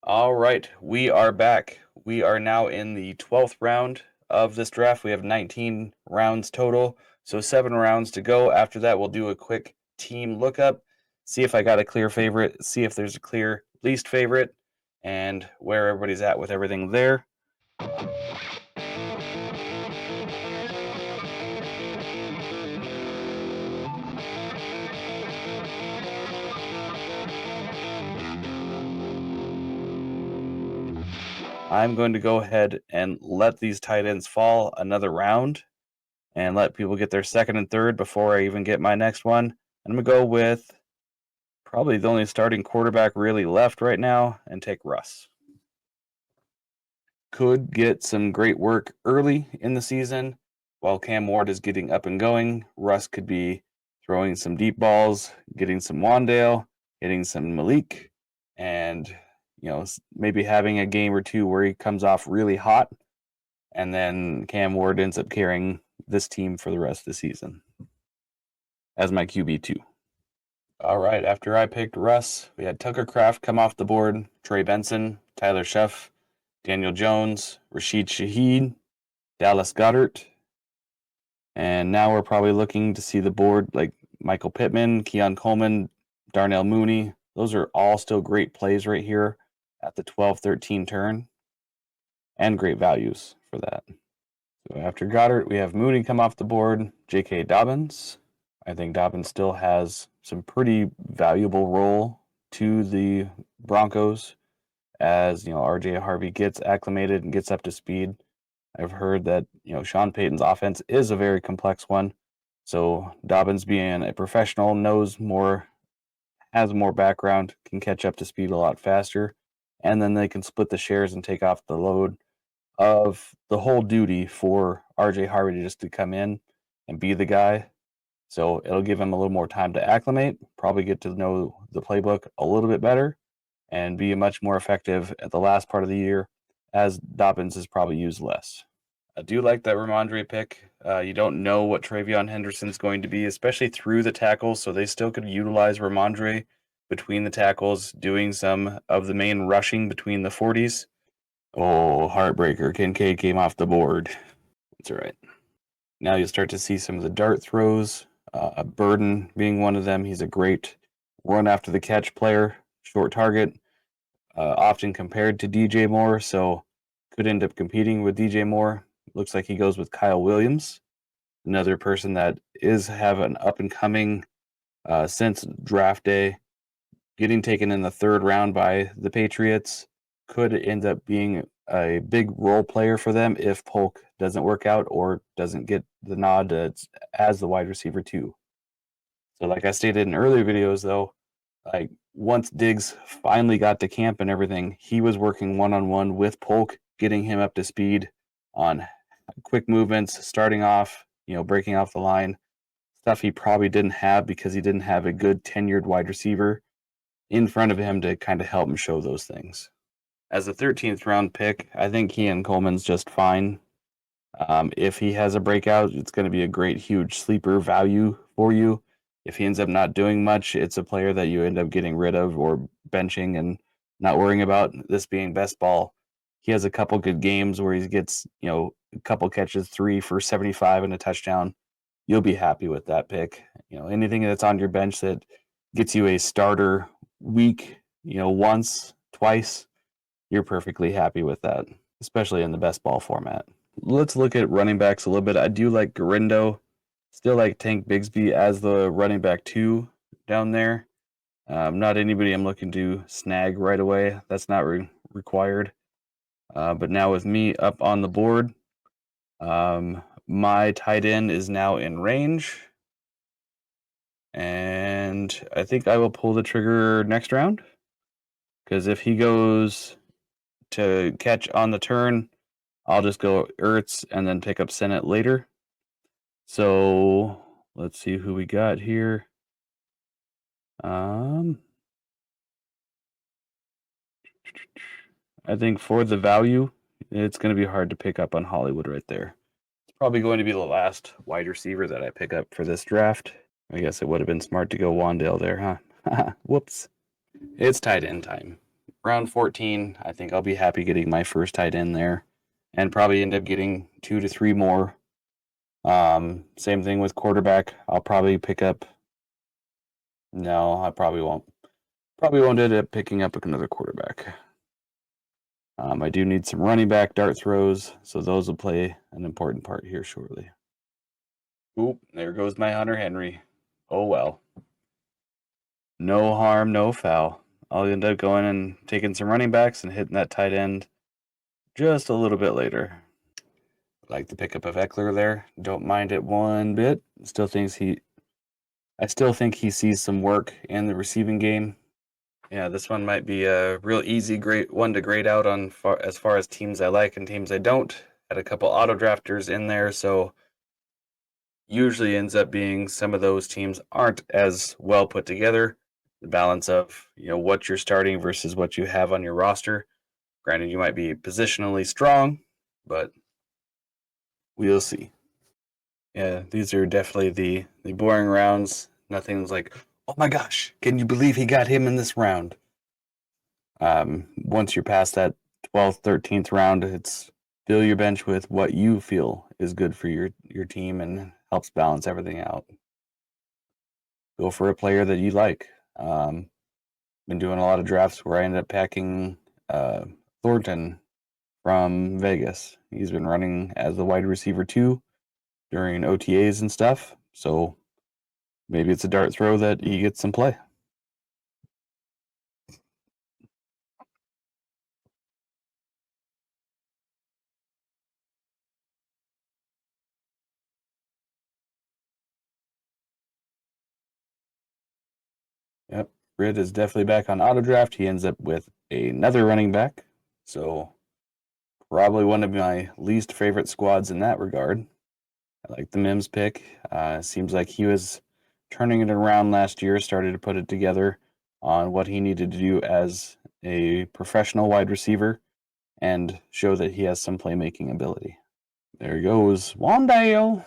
All right, we are back. We are now in the 12th round of this draft. We have 19 rounds total, so 7 rounds to go. After that, we'll do a quick team lookup, see if I got a clear favorite, see if there's a clear least favorite, and where everybody's at with everything there. I'm going to go ahead and let these tight ends fall another round and let people get their second and third before I even get my next one. I'm going to go with probably the only starting quarterback really left right now and take Russ. Could get some great work early in the season while Cam Ward is getting up and going. Russ could be throwing some deep balls, getting some Wandale, getting some Malik, and maybe having a game or two where he comes off really hot, and then Cam Ward ends up carrying this team for the rest of the season as my QB2. All right, after I picked Russ, we had Tucker Kraft come off the board, Trey Benson, Tyler Sheff, Daniel Jones, Rashid Shaheed, Dallas Goedert. And now we're probably looking to see the board like Michael Pittman, Keon Coleman, Darnell Mooney. Those are all still great plays right here at the 12-13 turn and great values for that. So after Goddard, we have Mooney come off the board, J.K. Dobbins. I think Dobbins still has some pretty valuable role to the Broncos as RJ Harvey gets acclimated and gets up to speed. I've heard that Sean Payton's offense is a very complex one, so Dobbins, being a professional, knows more, has more background, can catch up to speed a lot faster, and then they can split the shares and take off the load of the whole duty for RJ Harvey to just to come in and be the guy. So it'll give him a little more time to acclimate, probably get to know the playbook a little bit better, and be much more effective at the last part of the year, as Dobbins is probably used less. I do like that Ramondre pick. You don't know what Travion Henderson's going to be, especially through the tackles, so they still could utilize Ramondre between the tackles, doing some of the main rushing between the 40s. Oh, heartbreaker. Kincaid came off the board. That's all right. Now you'll start to see some of the dart throws. Burden being one of them. He's a great run after the catch player, short target, often compared to DJ Moore, so could end up competing with DJ Moore. Looks like he goes with Kyle Williams, another person that is have an up and coming since draft day, getting taken in the third round by the Patriots. Could end up being a big role player for them if Polk doesn't work out or doesn't get the nod as the wide receiver too. So like I stated in earlier videos though, like once Diggs finally got to camp and everything, he was working one-on-one with Polk, getting him up to speed on quick movements, starting off, breaking off the line, stuff he probably didn't have because he didn't have a good tenured wide receiver in front of him to kind of help him show those things. As a 13th round pick, I think Keon Coleman's just fine. If he has a breakout, it's going to be a great, huge sleeper value for you. If he ends up not doing much, it's a player that you end up getting rid of or benching and not worrying about. This being best ball, he has a couple good games where he gets, a couple catches, 3 for 75 and a touchdown. You'll be happy with that pick. Anything that's on your bench that gets you a starter week, once, twice, you're perfectly happy with that, especially in the best ball format. Let's look at running backs a little bit. I do like Garindo. Still like Tank Bigsby as the running back 2 down there. Not anybody I'm looking to snag right away. That's not required. But now with me up on the board, my tight end is now in range. And I think I will pull the trigger next round. Because if he goes to catch on the turn, I'll just go Ertz and then pick up Sennett later. So let's see who we got here. I think for the value, it's going to be hard to pick up on Hollywood right there. It's probably going to be the last wide receiver that I pick up for this draft. I guess it would have been smart to go Wandale there, huh? Whoops. It's tight end time. Round 14, I think I'll be happy getting my first tight end there and probably end up getting 2 to 3 more. Same thing with quarterback. I'll probably pick up. No, I probably won't. Probably won't end up picking up another quarterback. I do need some running back dart throws, so those will play an important part here shortly. Oop, there goes my Hunter Henry. Oh well. No harm, no foul. I'll end up going and taking some running backs and hitting that tight end just a little bit later. Like the pickup of Eckler there. Don't mind it one bit. I still think he sees some work in the receiving game. Yeah, this one might be a real easy, great one to grade out on as far as teams I like and teams I don't. Had a couple auto drafters in there, so usually ends up being some of those teams aren't as well put together. The balance of what you're starting versus what you have on your roster. Granted, you might be positionally strong, but we'll see. Yeah, these are definitely the boring rounds. Nothing's like, oh my gosh, can you believe he got him in this round? Once you're past that 12th, 13th round, it's fill your bench with what you feel is good for your team and helps balance everything out. Go for a player that you like. Been doing a lot of drafts where I ended up packing Thornton from Vegas. He's been running as the wide receiver 2 during OTAs and stuff. So maybe it's a dart throw that he gets some play. Yep. Rid is definitely back on auto draft. He ends up with another running back. So probably one of my least favorite squads in that regard. I like the Mims pick. Seems like he was turning it around last year, started to put it together on what he needed to do as a professional wide receiver and show that he has some playmaking ability. There he goes, Wandale.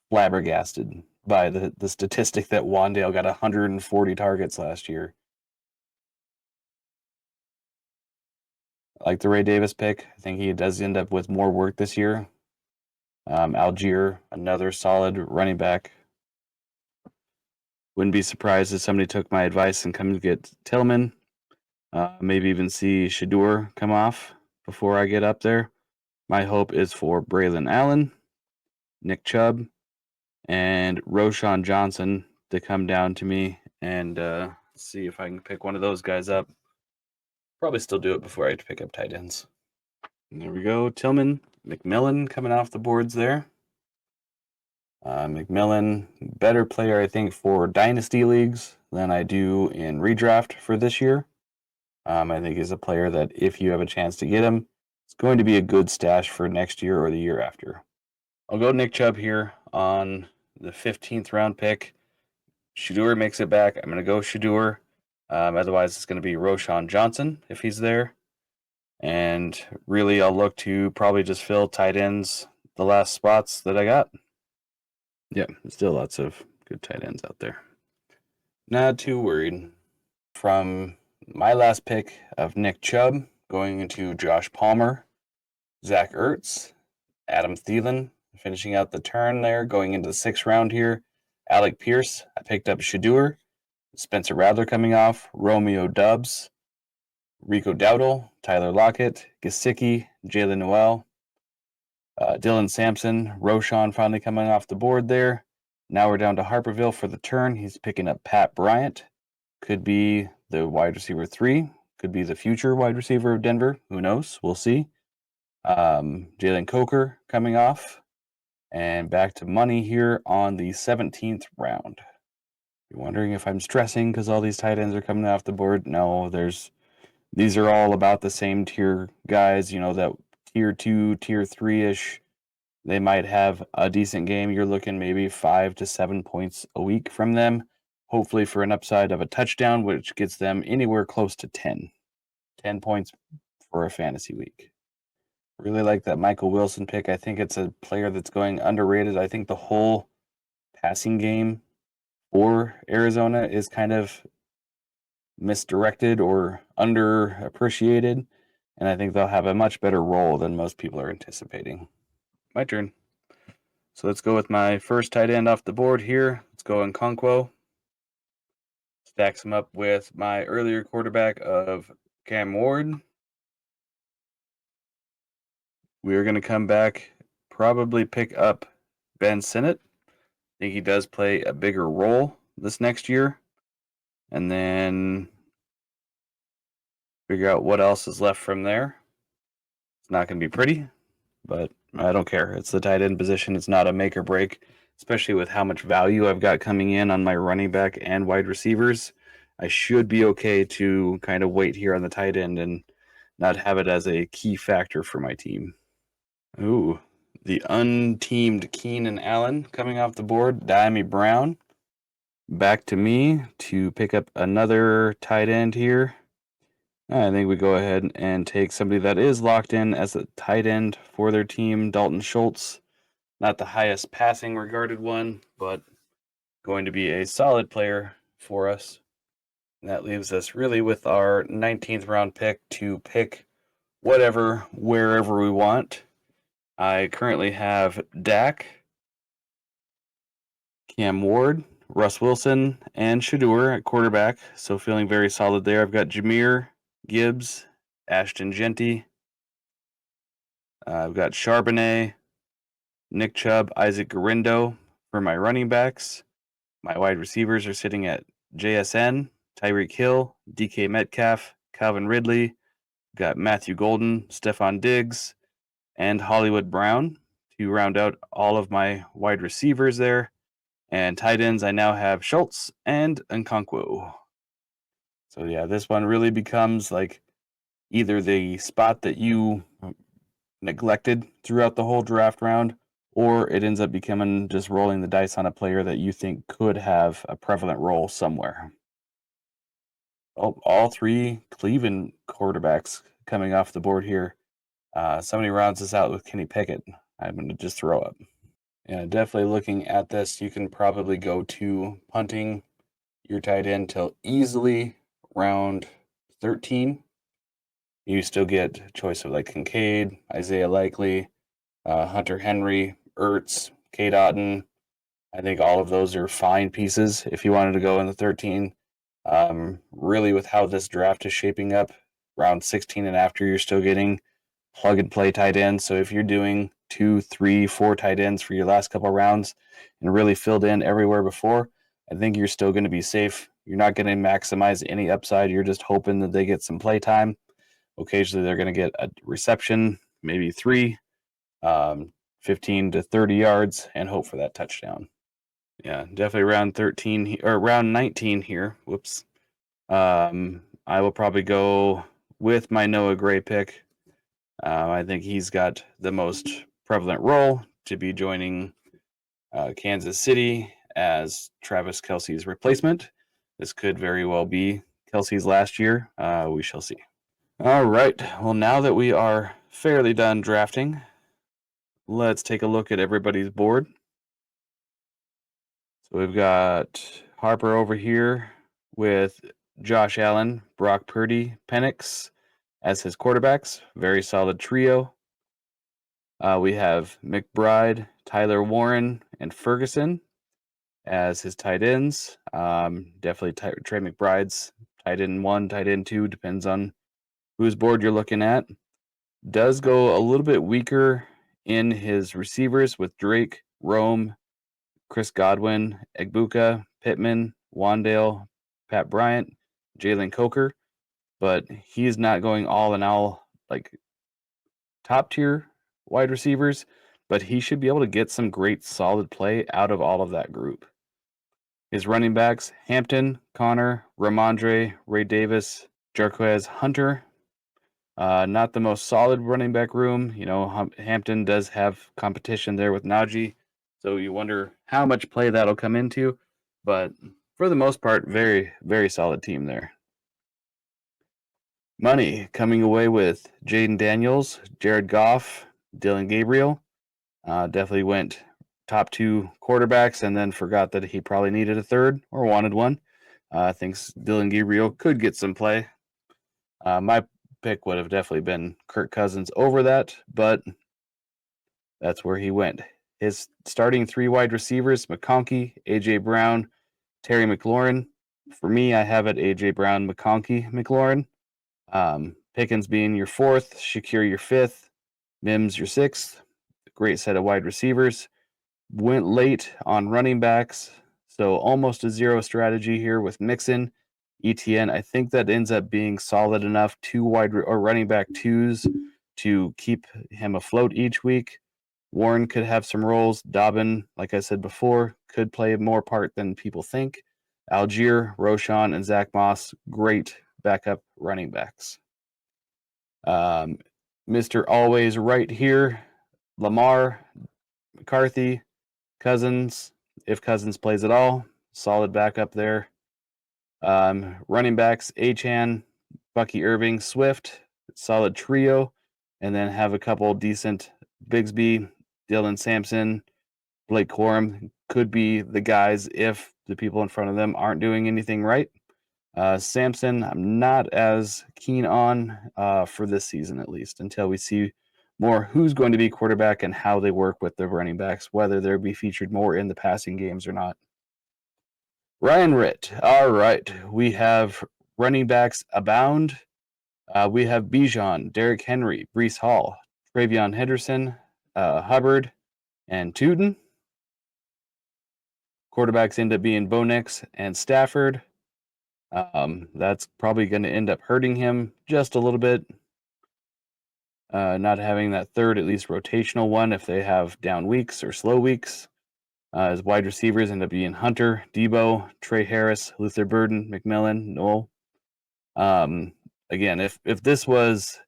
Flabbergasted by the statistic that Wandale got 140 targets last year. I like the Ray Davis pick. I think he does end up with more work this year. Algier, another solid running back. Wouldn't be surprised if somebody took my advice and come to get Tillman. Maybe even see Shadur come off before I get up there. My hope is for Braylon Allen, Nick Chubb, and Roshan Johnson to come down to me and see if I can pick one of those guys up. Probably still do it before I pick up tight ends. And there we go. Tillman, McMillan coming off the boards there. McMillan, better player, I think, for dynasty leagues than I do in redraft for this year. I think he's a player that if you have a chance to get him, it's going to be a good stash for next year or the year after. I'll go Nick Chubb here on the 15th round pick. Shadur makes it back. I'm going to go Shadur. Otherwise, it's going to be Roshan Johnson if he's there. And really, I'll look to probably just fill tight ends the last spots that I got. Yeah, still lots of good tight ends out there. Not too worried. From my last pick of Nick Chubb going into Josh Palmer, Zach Ertz, Adam Thielen, finishing out the turn there, going into the 6th round here. Alec Pierce, I picked up Shadur, Spencer Rattler coming off, Romeo Dubs, Rico Dowdle, Tyler Lockett, Gesicki, Jalen Noel, Dylan Sampson, Roshan finally coming off the board there. Now we're down to Harperville for the turn. He's picking up Pat Bryant. Could be the wide receiver 3. Could be the future wide receiver of Denver. Who knows? We'll see. Jalen Coker coming off. And back to money here on the 17th round. You're wondering if I'm stressing because all these tight ends are coming off the board? No, these are all about the same tier guys, that tier 2, tier 3-ish. They might have a decent game. You're looking maybe 5 to 7 points a week from them, hopefully for an upside of a touchdown, which gets them anywhere close to 10 points for a fantasy week. Really like that Michael Wilson pick. I think it's a player that's going underrated. I think the whole passing game for Arizona is kind of misdirected or underappreciated, and I think they'll have a much better role than most people are anticipating. My turn. So let's go with my first tight end off the board here. Let's go Okonkwo. Stacks him up with my earlier quarterback of Cam Ward. We're going to come back, probably pick up Ben Sinnott. I think he does play a bigger role this next year. And then figure out what else is left from there. It's not going to be pretty, but I don't care. It's the tight end position. It's not a make or break, especially with how much value I've got coming in on my running back and wide receivers. I should be okay to kind of wait here on the tight end and not have it as a key factor for my team. Ooh, the unteamed Keenan Allen coming off the board. Diami Brown. Back to me to pick up another tight end here. I think we go ahead and take somebody that is locked in as a tight end for their team, Dalton Schultz. Not the highest passing regarded one, but going to be a solid player for us. And that leaves us really with our 19th round pick to pick whatever, wherever we want. I currently have Dak, Cam Ward, Russ Wilson, and Shedeur at quarterback. So feeling very solid there. I've got Jameer Gibbs, Ashton Genty. I've got Charbonnet, Nick Chubb, Isaac Garindo for my running backs. My wide receivers are sitting at JSN, Tyreek Hill, DK Metcalf, Calvin Ridley. Got Matthew Golden, Stephon Diggs, and Hollywood Brown to round out all of my wide receivers there. And tight ends, I now have Schultz and Okonkwo. So yeah, this one really becomes like either the spot that you neglected throughout the whole draft round, or it ends up becoming just rolling the dice on a player that you think could have a prevalent role somewhere. All three Cleveland quarterbacks coming off the board here. Somebody rounds us out with Kenny Pickett. I'm going to just throw up. Yeah, definitely looking at this, you can probably go to punting your tight end till easily round 13. You still get choice of like Kincaid, Isaiah Likely, Hunter Henry, Ertz, Kate Otten. I think all of those are fine pieces if you wanted to go in the 13. Really, with how this draft is shaping up, round 16 and after, you're still getting plug and play tight ends. So if you're doing 2, 3, 4 tight ends for your last couple rounds and really filled in everywhere before, I think you're still going to be safe. You're not going to maximize any upside. You're just hoping that they get some play time. Occasionally, they're going to get a reception, maybe 3, 15 to 30 yards, and hope for that touchdown. Yeah, definitely round 13 or round 19 here. Whoops. I will probably go with my Noah Gray pick. I think he's got the most prevalent role to be joining Kansas City as Travis Kelce's replacement. This could very well be Kelce's last year. We shall see. All right. Well, now that we are fairly done drafting, let's take a look at everybody's board. So we've got Harper over here with Josh Allen, Brock Purdy, Penix as his quarterbacks. Very solid trio. We have McBride, Tyler Warren, and Ferguson as his tight ends. Definitely Trey McBride's tight end 1, tight end 2, depends on whose board you're looking at. Does go a little bit weaker in his receivers with Drake, Rome, Chris Godwin, Egbuka, Pittman, Wandale, Pat Bryant, Jalen Coker, but he's not going all in all like top tier wide receivers, but he should be able to get some great solid play out of all of that group. His running backs, Hampton, Connor, Ramondre, Ray Davis, Jarquez Hunter. Not the most solid running back room. You know, Hampton does have competition there with Najee, so you wonder how much play that'll come into. But for the most part, very, very solid team there. Money coming away with Jaden Daniels, Jared Goff, Dylan Gabriel. Definitely went top 2 quarterbacks and then forgot that he probably needed a third or wanted one. Thinks Dylan Gabriel could get some play. My pick would have definitely been Kirk Cousins over that, but that's where he went. His starting 3 wide receivers, McConkey, A.J. Brown, Terry McLaurin. For me, I have it A.J. Brown, McConkey, McLaurin. Pickens being your 4th, Shakir your 5th, Mims your 6th. Great set of wide receivers. Went late on running backs, so almost a zero strategy here with Mixon, ETN. I think that ends up being solid enough, 2 wide or running back 2s to keep him afloat each week. Warren could have some roles. Dobbin, like I said before, could play more part than people think. Algier, Roshan, and Zach Moss, great backup running backs. Mr. Always right here, Lamar, McCarthy, Cousins, if Cousins plays at all, solid backup there. Running backs, Achan, Bucky Irving, Swift, solid trio, and then have a couple decent Bigsby, Dylan Sampson, Blake Corum could be the guys if the people in front of them aren't doing anything right. Sampson, I'm not as keen on for this season, at least, until we see more who's going to be quarterback and how they work with the running backs, whether they'll be featured more in the passing games or not. Ryan Ritt. All right. We have running backs abound. We have Bijan, Derrick Henry, Breece Hall, Travion Henderson, Hubbard, and Tootin. Quarterbacks end up being Bo Nix and Stafford. That's probably going to end up hurting him just a little bit. Not having that third, at least rotational one, if they have down weeks or slow weeks. His wide receivers end up being Hunter, Debo, Trey Harris, Luther Burden, McMillan, Noel. Again, if this was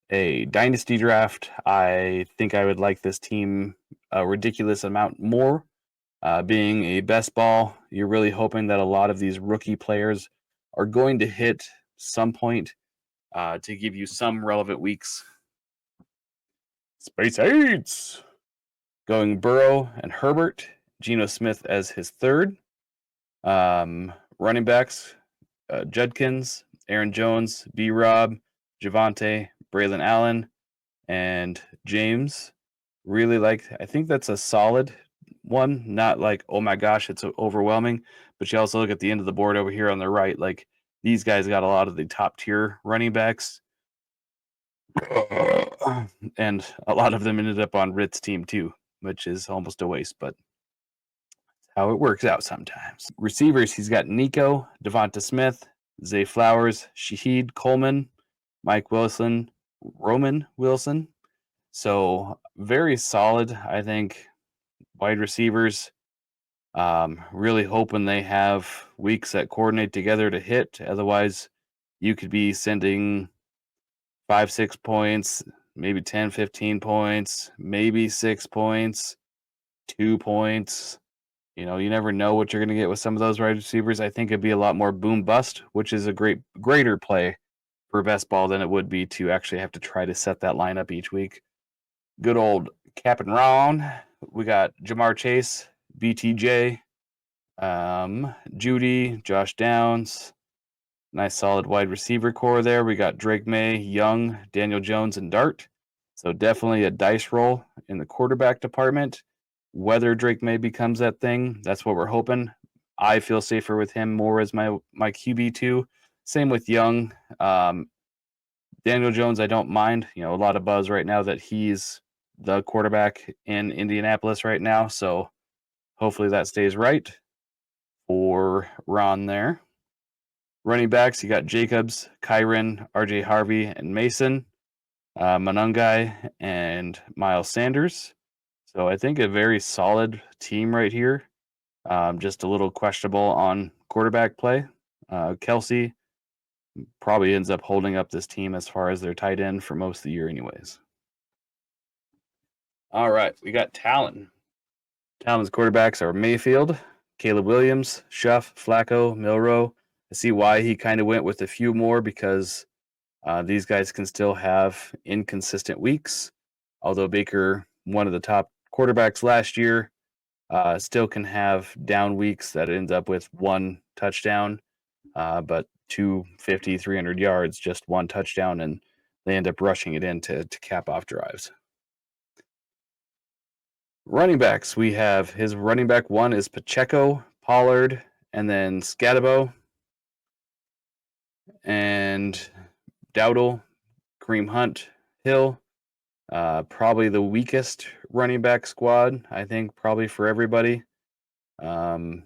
a dynasty draft, I think I would like this team a ridiculous amount more. Being a best ball, you're really hoping that a lot of these rookie players are going to hit some point to give you some relevant weeks. Space Eights! Going Burrow and Herbert, Geno Smith as his third. Running backs, Judkins, Aaron Jones, B-Rob, Javante, Braylon Allen, and James. Really I think that's a solid one. Not like, oh my gosh, it's overwhelming. But you also look at the end of the board over here on the right. Like, these guys got a lot of the top tier running backs. And a lot of them ended up on Ritt's team too, which is almost a waste, but how it works out sometimes. Receivers, he's got Nico, Devonta Smith, Zay Flowers, Shaheed Coleman, Mike Wilson, Roman Wilson. So very solid, I think. Wide receivers, really hoping they have weeks that coordinate together to hit. Otherwise, you could be sending 5-6 points, maybe 10-15 points, maybe 6 points, 2 points. You know, you never know what you're going to get with some of those wide receivers. I think it'd be a lot more boom bust, which is a greater play for best ball than it would be to actually have to try to set that lineup each week. Good old Cap and Ron. We got Jamar Chase, BTJ, Judy, Josh Downs. Nice solid wide receiver core there. We got Drake May, Young, Daniel Jones, and Dart. So definitely a dice roll in the quarterback department. Whether Drake May becomes that thing, that's what we're hoping. I feel safer with him more as my QB2. Same with Young. Daniel Jones, I don't mind. You know, a lot of buzz right now that he's the quarterback in Indianapolis right now. So hopefully that stays right for Ron there. Running backs, you got Jacobs, Kyron, RJ Harvey, and Mason, Manungai, and Miles Sanders. So I think a very solid team right here. Just a little questionable on quarterback play. Kelsey probably ends up holding up this team as far as their tight end for most of the year anyways. All right, we got Talon. Talon's quarterbacks are Mayfield, Caleb Williams, Schuff, Flacco, Milrow. I see why he kind of went with a few more because these guys can still have inconsistent weeks. Although Baker, one of the top quarterbacks last year, still can have down weeks that ends up with 1 touchdown. but 250, 300 yards, just one touchdown, and they end up rushing it in to cap off drives. Running backs, we have his running back one is Pacheco, Pollard, and then Scatabo, and Dowdle, Kareem Hunt, Hill. Probably the weakest running back squad, I think, probably for everybody. Um,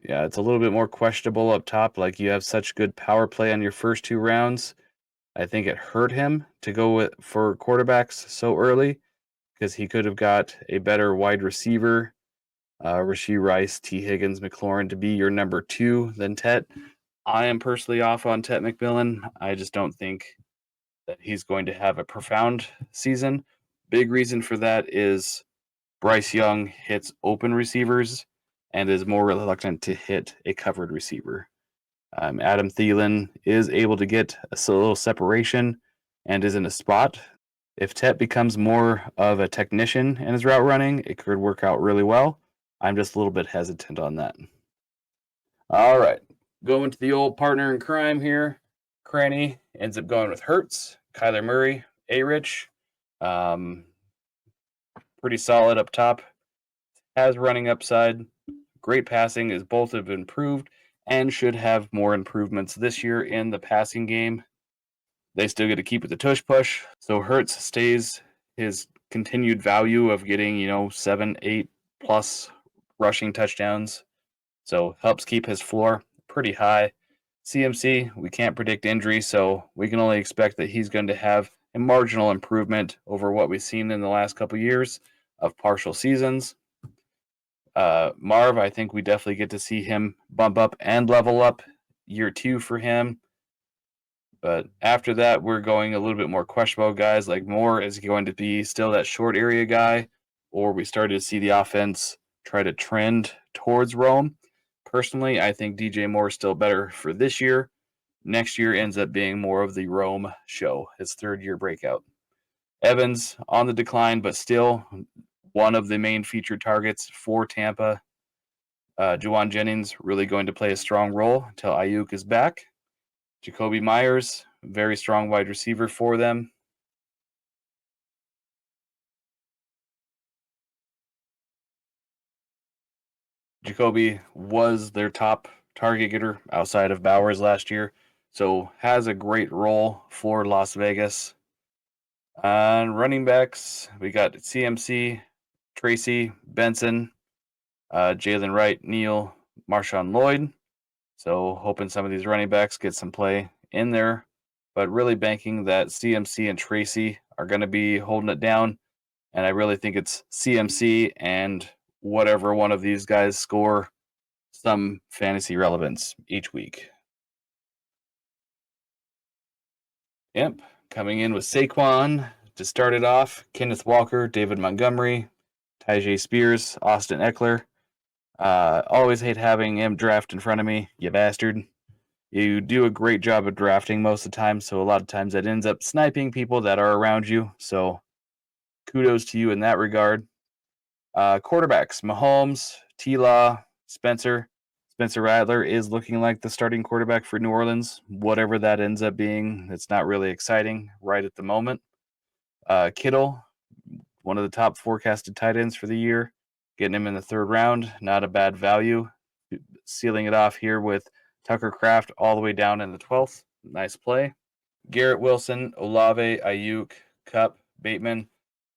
yeah, it's a little bit more questionable up top. Like you have such good power play on your first two rounds. I think it hurt him to go for quarterbacks so early because he could have got a better wide receiver, Rashee Rice, T. Higgins, McLaurin to be your number two than Tet. I am personally off on Tet McMillan. I just don't think that he's going to have a profound season. Big reason for that is Bryce Young hits open receivers and is more reluctant to hit a covered receiver. Adam Thielen is able to get a little separation and is in a spot. If Tet becomes more of a technician in his route running, it could work out really well. I'm just a little bit hesitant on that. All right. Going to the old partner in crime here. Cranny ends up going with Hurts, Kyler Murray, A-Rich. Pretty solid up top. Has running upside. Great passing, as both have improved and should have more improvements this year in the passing game. They still get to keep it the tush push. So Hurts stays his continued value of getting, 7, 8 plus rushing touchdowns. So helps keep his floor pretty high. CMC, we can't predict injury, so we can only expect that he's going to have a marginal improvement over what we've seen in the last couple years of partial seasons. Marv, I think we definitely get to see him bump up and level up year 2 for him. But after that, we're going a little bit more questionable guys. Like Moore is going to be still that short area guy, or we started to see the offense try to trend towards Rome. Personally, I think DJ Moore is still better for this year. Next year ends up being more of the Rome show, his third-year breakout. Evans on the decline, but still one of the main featured targets for Tampa. Juwan Jennings really going to play a strong role until Ayuk is back. Jacoby Myers, very strong wide receiver for them. Jacoby was their top target getter outside of Bowers last year, so has a great role for Las Vegas. On running backs, we got CMC, Tracy, Benson, Jalen Wright, Neal, Marshawn Lloyd. So hoping some of these running backs get some play in there, but really banking that CMC and Tracy are going to be holding it down. And I really think it's CMC and whatever one of these guys score some fantasy relevance each week. Yep. Coming in with Saquon to start it off, Kenneth Walker, David Montgomery, Tyjae Spears, Austin Eckler. Always hate having him draft in front of me, you bastard. You do a great job of drafting most of the time, so a lot of times that ends up sniping people that are around you. So kudos to you in that regard. Quarterbacks, Mahomes, T-Law, Spencer. Spencer Rattler is looking like the starting quarterback for New Orleans. Whatever that ends up being, it's not really exciting right at the moment. Kittle, one of the top forecasted tight ends for the year. Getting him in the third round, not a bad value. Sealing it off here with Tucker Kraft all the way down in the 12th. Nice play. Garrett Wilson, Olave, Ayuk, Kupp, Bateman.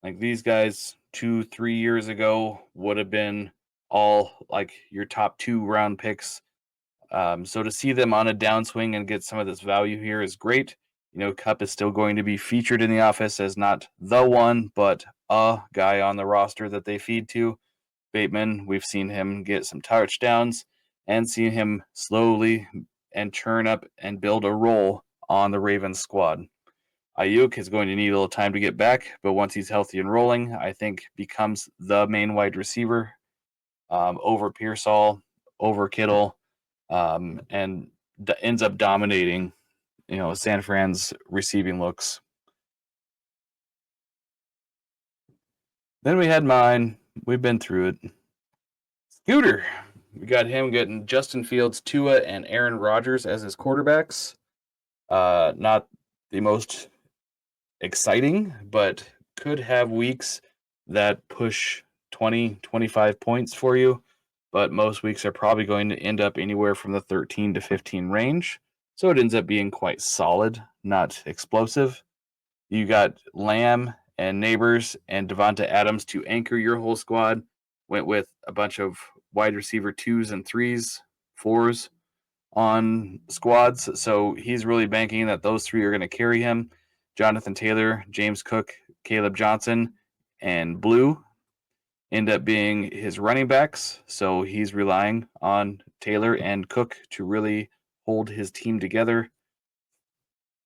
Like these guys 2-3 years ago would have been all like your top 2 round picks. So to see them on a downswing and get some of this value here is great. Kupp is still going to be featured in the office as not the one, but a guy on the roster that they feed to. Bateman, we've seen him get some touchdowns and seen him slowly and churn up and build a role on the Ravens squad. Ayuk is going to need a little time to get back, but once he's healthy and rolling, I think becomes the main wide receiver over Pearsall, over Kittle, and ends up dominating, San Fran's receiving looks. Then we had mine. We've been through it. Scooter. We got him getting Justin Fields, Tua, and Aaron Rodgers as his quarterbacks. Not the most exciting, but could have weeks that push 20, 25 points for you. But most weeks are probably going to end up anywhere from the 13 to 15 range. So it ends up being quite solid, not explosive. You got Lamb and Neighbors and Devonta Adams to anchor your whole squad. Went with a bunch of wide receiver 2s and 3s, 4s on squads. So he's really banking that those 3 are going to carry him. Jonathan Taylor, James Cook, Caleb Johnson, and Blue end up being his running backs. So he's relying on Taylor and Cook to really hold his team together.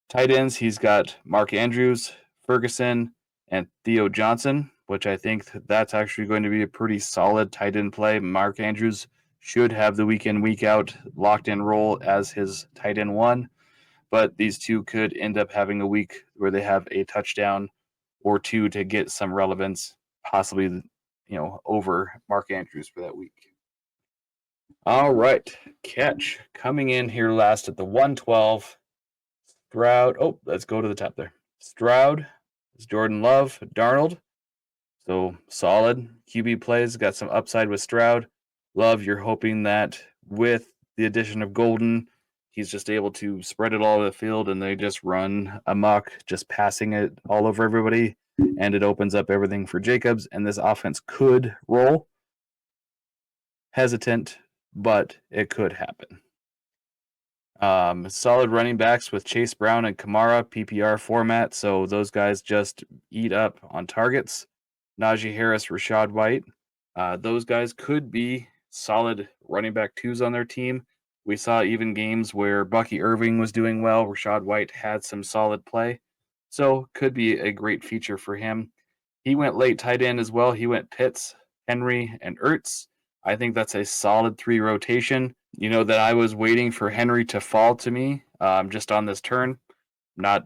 Tight ends, he's got Mark Andrews, Ferguson, and Theo Johnson, which I think that's actually going to be a pretty solid tight end play. Mark Andrews should have the week in, week out locked in role as his tight end 1, but these 2 could end up having a week where they have a touchdown or 2 to get some relevance, possibly, over Mark Andrews for that week. All right, catch coming in here last at the 112. Stroud. Oh, let's go to the top there. Stroud, Jordan Love, Darnold. So solid QB plays. Got some upside with Stroud. Love, you're hoping that with the addition of Golden, he's just able to spread it all over the field and they just run amok, just passing it all over everybody. And it opens up everything for Jacobs. And this offense could roll. Hesitant, but it could happen. Solid running backs with Chase Brown and Kamara, PPR format, so those guys just eat up on targets. Najee Harris, Rashad White, those guys could be solid running back 2s on their team. We saw even games where Bucky Irving was doing well. Rashad White had some solid play, so could be a great feature for him. He went late tight end as well. He went Pitts, Henry, and Ertz. I think that's a solid 3 rotation. You know that I was waiting for Henry to fall to me just on this turn. Not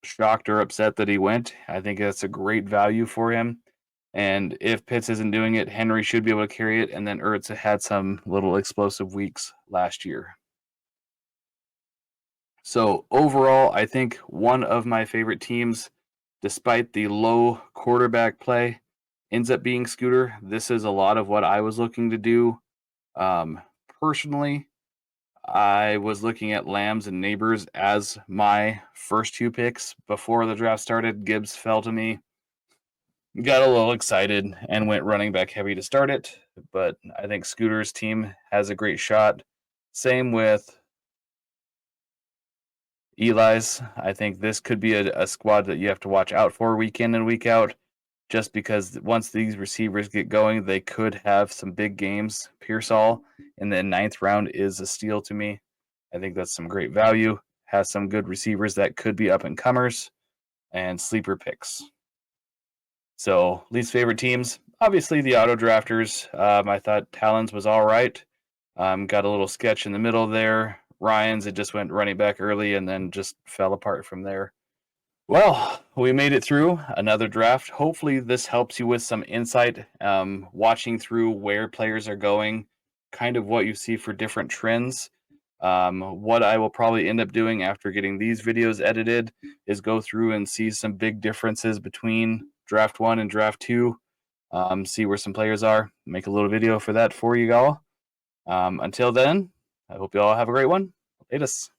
shocked or upset that he went. I think that's a great value for him. And if Pitts isn't doing it, Henry should be able to carry it. And then Ertz had some little explosive weeks last year. So overall, I think one of my favorite teams, despite the low quarterback play, ends up being Scooter. This is a lot of what I was looking to do. Personally, I was looking at Lambs and Neighbors as my first 2 picks before the draft started. Gibbs fell to me. Got a little excited and went running back heavy to start it, but I think Scooter's team has a great shot. Same with Eli's. I think this could be a squad that you have to watch out for week in and week out, just because once these receivers get going, they could have some big games. Pearsall in the 9th round is a steal to me. I think that's some great value. Has some good receivers that could be up and comers and sleeper picks. So least favorite teams, obviously the auto drafters. I thought Talons was all right. Got a little sketch in the middle there. Ryan's, it just went running back early and then just fell apart from there. Well, we made it through another draft. Hopefully this helps you with some insight, watching through where players are going, kind of what you see for different trends. What I will probably end up doing after getting these videos edited is go through and see some big differences between draft 1 and draft 2, see where some players are, make a little video for that for you all. Until then, I hope you all have a great one. Latest.